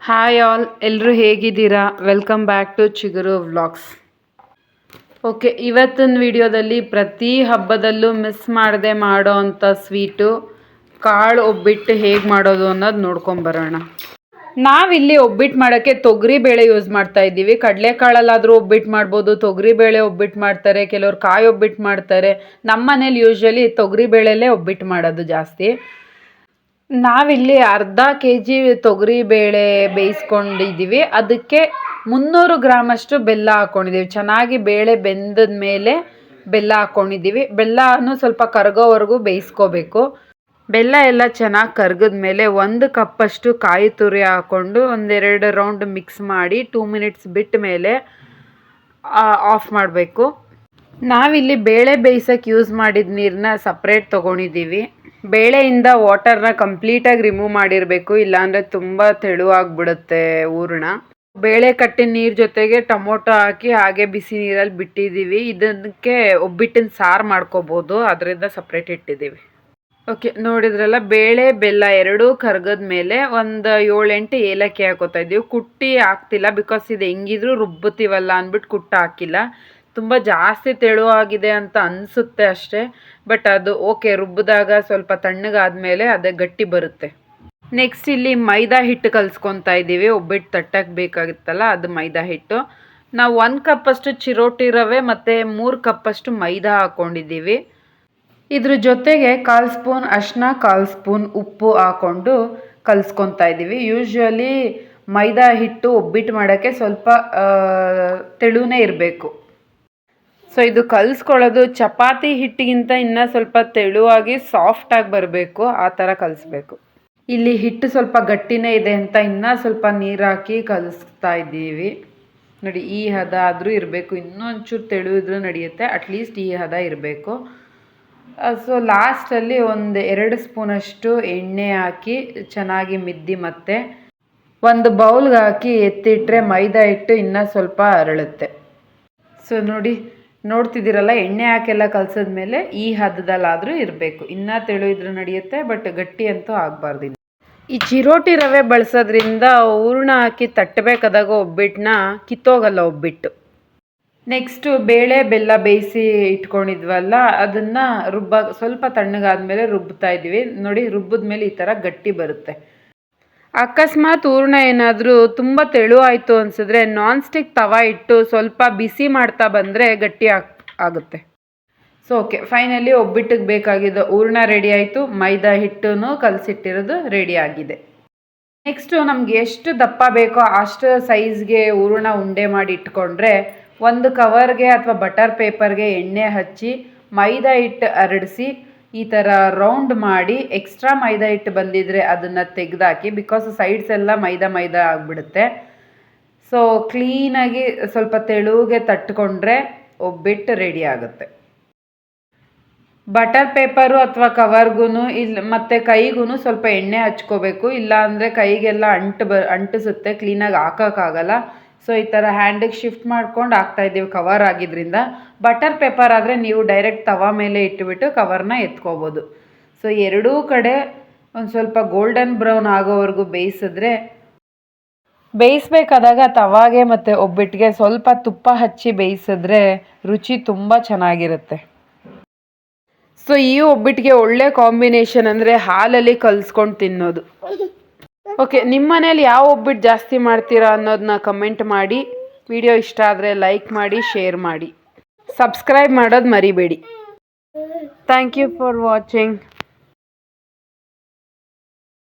Hi all, ಎಲ್ಲರೂ ಹೇಗಿದ್ದೀರಾ? Welcome back to ಚಿಗುರು ವ್ಲಾಗ್ಸ್. ಓಕೆ, ಇವತ್ತಿನ ವಿಡಿಯೋದಲ್ಲಿ ಪ್ರತಿ ಹಬ್ಬದಲ್ಲೂ ಮಿಸ್ ಮಾಡದೆ ಮಾಡೋ ಅಂಥ ಸ್ವೀಟು ಕಾಳು ಒಬ್ಬಿಟ್ಟು ಹೇಗೆ ಮಾಡೋದು ಅನ್ನೋದು ನೋಡ್ಕೊಂಬರೋಣ. ನಾವಿಲ್ಲಿ ಒಬ್ಬಿಟ್ಟು ಮಾಡೋಕ್ಕೆ ತೊಗರಿ ಬೇಳೆ ಯೂಸ್ ಮಾಡ್ತಾ ಇದ್ದೀವಿ. ಕಡಲೆಕಾಳಲ್ಲಾದರೂ ಒಬ್ಬಿಟ್ಟು ಮಾಡ್ಬೋದು, ತೊಗರಿ ಬೇಳೆ ಒಬ್ಬಿಟ್ಟು ಮಾಡ್ತಾರೆ, ಕೆಲವ್ರು ಕಾಯಿ ಒಬ್ಬಿಟ್ಟು ಮಾಡ್ತಾರೆ. ನಮ್ಮ ಮನೇಲಿ ಯೂಶ್ವಲಿ ತೊಗರಿ ಬೇಳೆಲೇ ಒಬ್ಬಿಟ್ಟು ಮಾಡೋದು ಜಾಸ್ತಿ. ನಾವಿಲ್ಲಿ ಅರ್ಧ ಕೆಜಿ ತೊಗರಿ ಬೇಳೆ ಬೇಯಿಸ್ಕೊಂಡಿದ್ದೀವಿ. ಅದಕ್ಕೆ 300 ಗ್ರಾಮಷ್ಟು ಬೆಲ್ಲ ಹಾಕ್ಕೊಂಡಿದ್ದೀವಿ. ಚೆನ್ನಾಗಿ ಬೇಳೆ ಬೆಂದ ಮೇಲೆ ಬೆಲ್ಲ ಹಾಕ್ಕೊಂಡಿದ್ದೀವಿ. ಬೆಲ್ಲನೂ ಸ್ವಲ್ಪ ಕರಗೋವರೆಗೂ ಬೇಯಿಸ್ಕೋಬೇಕು. ಬೆಲ್ಲ ಎಲ್ಲ ಚೆನ್ನಾಗಿ ಕರಗಿದ ಮೇಲೆ 1 ಕಪ್ಪಷ್ಟು ಕಾಯಿ ತುರಿ ಹಾಕ್ಕೊಂಡು 1-2 ರೌಂಡ್ ಮಿಕ್ಸ್ ಮಾಡಿ 2 ಮಿನಿಟ್ಸ್ ಬಿಟ್ಟ ಮೇಲೆ ಆಫ್ ಮಾಡಬೇಕು. ನಾವಿಲ್ಲಿ ಬೇಳೆ ಬೇಯಿಸೋಕ್ಕೆ ಯೂಸ್ ಮಾಡಿದ ನೀರನ್ನ ಸಪ್ರೇಟ್ ತೊಗೊಂಡಿದ್ದೀವಿ. ಬೇಳೆಯಿಂದ ವಾಟರ್ನ ಕಂಪ್ಲೀಟಾಗಿ ರಿಮೂವ್ ಮಾಡಿರಬೇಕು, ಇಲ್ಲಾಂದರೆ ತುಂಬ ತೆಳುವಾಗಿಬಿಡುತ್ತೆ ಹೂರಣ. ಬೇಳೆ ಕಟ್ಟಿನ ನೀರು ಜೊತೆಗೆ ಟೊಮೊಟೊ ಹಾಕಿ ಹಾಗೆ ಬಿಸಿ ನೀರಲ್ಲಿ ಬಿಟ್ಟಿದ್ದೀವಿ. ಇದಕ್ಕೆ ಒಬ್ಬಿಟ್ಟಿನ ಸಾರು ಮಾಡ್ಕೋಬೋದು, ಅದರಿಂದ ಸಪ್ರೇಟ್ ಇಟ್ಟಿದ್ದೀವಿ. ಓಕೆ, ನೋಡಿದ್ರಲ್ಲ, ಬೇಳೆ ಬೆಲ್ಲ ಎರಡೂ ಕರ್ಗದ ಮೇಲೆ ಒಂದು 7-8 ಏಲಕ್ಕಿ ಹಾಕೋತಾ ಇದ್ದೀವಿ. ಕುಟ್ಟಿ ಹಾಕ್ತಿಲ್ಲ, ಬಿಕಾಸ್ ಇದು ಹೆಂಗಿದ್ರು ರುಬ್ಬುತ್ತೀವಲ್ಲ ಅಂದ್ಬಿಟ್ಟು ಕುಟ್ಟ ಹಾಕಿಲ್ಲ. ತುಂಬ ಜಾಸ್ತಿ ತೆಳುವಾಗಿದೆ ಅಂತ ಅನಿಸುತ್ತೆ ಅಷ್ಟೇ, ಬಟ್ ಅದು ಓಕೆ, ರುಬ್ಬಿದಾಗ ಸ್ವಲ್ಪ ತಣ್ಣಗಾದ್ಮೇಲೆ ಅದೇ ಗಟ್ಟಿ ಬರುತ್ತೆ. ನೆಕ್ಸ್ಟ್ ಇಲ್ಲಿ ಮೈದಾ ಹಿಟ್ಟು ಕಲಿಸ್ಕೊತಾ ಇದ್ದೀವಿ. ಒಬ್ಬಿಟ್ಟು ತಟ್ಟಕ್ಕೆ ಬೇಕಾಗುತ್ತಲ್ಲ, ಅದು ಮೈದಾ ಹಿಟ್ಟು. ನಾವು 1 ಕಪ್ಪಷ್ಟು ಚಿರೋಟಿ ರವೆ ಮತ್ತು 3 ಕಪ್ಪಷ್ಟು ಮೈದಾ ಹಾಕ್ಕೊಂಡಿದ್ದೀವಿ. ಇದ್ರ ಜೊತೆಗೆ 1/4 ಸ್ಪೂನ್ ಅರಿಶಿನ, 1/4 ಸ್ಪೂನ್ ಉಪ್ಪು ಹಾಕ್ಕೊಂಡು ಕಲಿಸ್ಕೊತಾ ಇದ್ದೀವಿ. ಯೂಶ್ವಲಿ ಮೈದಾ ಹಿಟ್ಟು ಒಬ್ಬಿಟ್ಟು ಮಾಡೋಕ್ಕೆ ಸ್ವಲ್ಪ ತೆಳುನೇ ಇರಬೇಕು. ಸೊ ಇದು ಕಲಿಸ್ಕೊಳ್ಳೋದು ಚಪಾತಿ ಹಿಟ್ಟಿಗಿಂತ ಇನ್ನೂ ಸ್ವಲ್ಪ ತೆಳುವಾಗಿ ಸಾಫ್ಟಾಗಿ ಬರಬೇಕು, ಆ ಥರ ಕಲಿಸ್ಬೇಕು. ಇಲ್ಲಿ ಹಿಟ್ಟು ಸ್ವಲ್ಪ ಗಟ್ಟಿನೇ ಇದೆ ಅಂತ ಇನ್ನೂ ಸ್ವಲ್ಪ ನೀರು ಹಾಕಿ ಕಲಿಸ್ತಾ ಇದ್ದೀವಿ. ನೋಡಿ, ಈ ಹದ ಆದರೂ ಇರಬೇಕು, ಇನ್ನೂ ಒಂಚೂರು ತೆಳು ಇದ್ರೂ ನಡೆಯುತ್ತೆ, ಅಟ್ಲೀಸ್ಟ್ ಈ ಹದ ಇರಬೇಕು. ಸೊ ಲಾಸ್ಟಲ್ಲಿ 1-2 ಸ್ಪೂನಷ್ಟು ಎಣ್ಣೆ ಹಾಕಿ ಚೆನ್ನಾಗಿ ಮಿದ್ದಿ ಮತ್ತೆ ಒಂದು ಬೌಲ್ಗೆ ಹಾಕಿ ಎತ್ತಿಟ್ರೆ ಮೈದಾ ಹಿಟ್ಟು ಇನ್ನೂ ಸ್ವಲ್ಪ ಅರಳುತ್ತೆ. ಸೊ ನೋಡ್ತಿದ್ದೀರಲ್ಲ, ಎಣ್ಣೆ ಹಾಕೆಲ್ಲ ಕಲಸಿದ್ಮೇಲೆ ಈ ಹದದಲ್ಲಾದರೂ ಇರಬೇಕು. ಇನ್ನೂ ತೆಳು ಇದ್ರೂ ನಡೆಯುತ್ತೆ, ಬಟ್ ಗಟ್ಟಿ ಅಂತೂ ಆಗಬಾರ್ದು. ಈ ಚಿರೋಟಿ ರವೆ ಬಳಸೋದ್ರಿಂದ ಹೂರಣ ಹಾಕಿ ತಟ್ಟಬೇಕಾದಾಗ ಒಬ್ಬಿಟ್ಟನ್ನ ಕಿತ್ತೋಗಲ್ಲ ಒಬ್ಬಿಟ್ಟು. ನೆಕ್ಸ್ಟು ಬೇಳೆ ಬೆಲ್ಲ ಬೇಯಿಸಿ ಇಟ್ಕೊಂಡಿದ್ವಲ್ಲ, ಅದನ್ನು ಸ್ವಲ್ಪ ತಣ್ಣಗಾದ್ಮೇಲೆ ರುಬ್ತಾ ಇದ್ದೀವಿ. ನೋಡಿ, ರುಬ್ಬಿದ್ಮೇಲೆ ಈ ಥರ ಗಟ್ಟಿ ಬರುತ್ತೆ. ಅಕಸ್ಮಾತ್ ಹೂರಣ ಏನಾದರೂ ತುಂಬ ತೆಳು ಆಯಿತು ಅನಿಸಿದ್ರೆ ನಾನ್ ಸ್ಟಿಕ್ ತವಾ ಇಟ್ಟು ಸ್ವಲ್ಪ ಬಿಸಿ ಮಾಡ್ತಾ ಬಂದರೆ ಗಟ್ಟಿ ಆಗುತ್ತೆ. ಸೊ ಓಕೆ, ಫೈನಲಿ ಒಬ್ಬಿಟ್ಟಿಗೆ ಬೇಕಾಗಿದ್ದು ಹೂರಣ ರೆಡಿ ಆಯಿತು. ಮೈದಾ ಹಿಟ್ಟನ್ನು ಕಲಸಿಟ್ಟಿರೋದು ರೆಡಿ ಆಗಿದೆ. ನೆಕ್ಸ್ಟು ನಮ್ಗೆ ಎಷ್ಟು ದಪ್ಪ ಬೇಕೋ ಅಷ್ಟು ಸೈಜ್ಗೆ ಹೂರಣ ಉಂಡೆ ಮಾಡಿ ಇಟ್ಕೊಂಡ್ರೆ ಒಂದು ಕವರ್ಗೆ ಅಥವಾ ಬಟರ್ ಪೇಪರ್ಗೆ ಎಣ್ಣೆ ಹಚ್ಚಿ ಮೈದಾ ಹಿಟ್ಟು ಹರಡಿಸಿ ಈ ಥರ ರೌಂಡ್ ಮಾಡಿ, ಎಕ್ಸ್ಟ್ರಾ ಮೈದಾ ಹಿಟ್ಟು ಬಂದಿದ್ರೆ ಅದನ್ನು ತೆಗೆದಾಕಿ, ಬಿಕಾಸ್ ಸೈಡ್ಸ್ ಎಲ್ಲ ಮೈದಾ ಆಗಿಬಿಡುತ್ತೆ. ಸೊ ಕ್ಲೀನಾಗಿ ಸ್ವಲ್ಪ ತೆಳುಗೆ ತಟ್ಕೊಂಡ್ರೆ ಒಬ್ಬಿಟ್ಟು ರೆಡಿ ಆಗುತ್ತೆ. ಬಟರ್ ಪೇಪರು ಅಥವಾ ಕವರ್ಗೂ ಮತ್ತು ಕೈಗೂ ಸ್ವಲ್ಪ ಎಣ್ಣೆ ಹಚ್ಕೋಬೇಕು, ಇಲ್ಲಾಂದರೆ ಕೈಗೆಲ್ಲ ಅಂಟಿಸುತ್ತೆ, ಕ್ಲೀನಾಗಿ ಹಾಕೋಕ್ಕಾಗಲ್ಲ. ಸೊ ಈ ಥರ ಹ್ಯಾಂಡಿಗೆ ಶಿಫ್ಟ್ ಮಾಡ್ಕೊಂಡು ಹಾಕ್ತಾಯಿದ್ದೀವಿ ಕವರ್ ಆಗಿದ್ದರಿಂದ. ಬಟರ್ ಪೇಪರ್ ಆದರೆ ನೀವು ಡೈರೆಕ್ಟ್ ತವಾ ಮೇಲೆ ಇಟ್ಟುಬಿಟ್ಟು ಕವರ್ನ ಎತ್ಕೋಬೋದು. ಸೊ ಎರಡೂ ಕಡೆ ಒಂದು ಸ್ವಲ್ಪ ಗೋಲ್ಡನ್ ಬ್ರೌನ್ ಆಗೋವರೆಗೂ ಬೇಯಿಸ್ಬೇಕಾದಾಗ ತವಾಗೆ ಮತ್ತು ಒಬ್ಬಿಟ್ಟಿಗೆ ಸ್ವಲ್ಪ ತುಪ್ಪ ಹಚ್ಚಿ ಬೇಯಿಸಿದ್ರೆ ರುಚಿ ತುಂಬ ಚೆನ್ನಾಗಿರುತ್ತೆ. ಸೊ ಈ ಒಬ್ಬಿಟ್ಟಿಗೆ ಒಳ್ಳೆ ಕಾಂಬಿನೇಷನ್ ಅಂದರೆ ಹಾಲಲ್ಲಿ ಕಲಿಸ್ಕೊಂಡು ತಿನ್ನೋದು. ಓಕೆ, ನಿಮ್ಮ ಮನೇಲಿ ಯಾವ ಒಬ್ಬಿಟ್ಟು ಜಾಸ್ತಿ ಮಾಡ್ತೀರಾ ಅನ್ನೋದನ್ನ ಕಮೆಂಟ್ ಮಾಡಿ. ವಿಡಿಯೋ ಇಷ್ಟ ಆದರೆ ಲೈಕ್ ಮಾಡಿ, ಶೇರ್ ಮಾಡಿ, ಸಬ್ಸ್ಕ್ರೈಬ್ ಮಾಡೋದು ಮರಿಬೇಡಿ. Thank you for watching.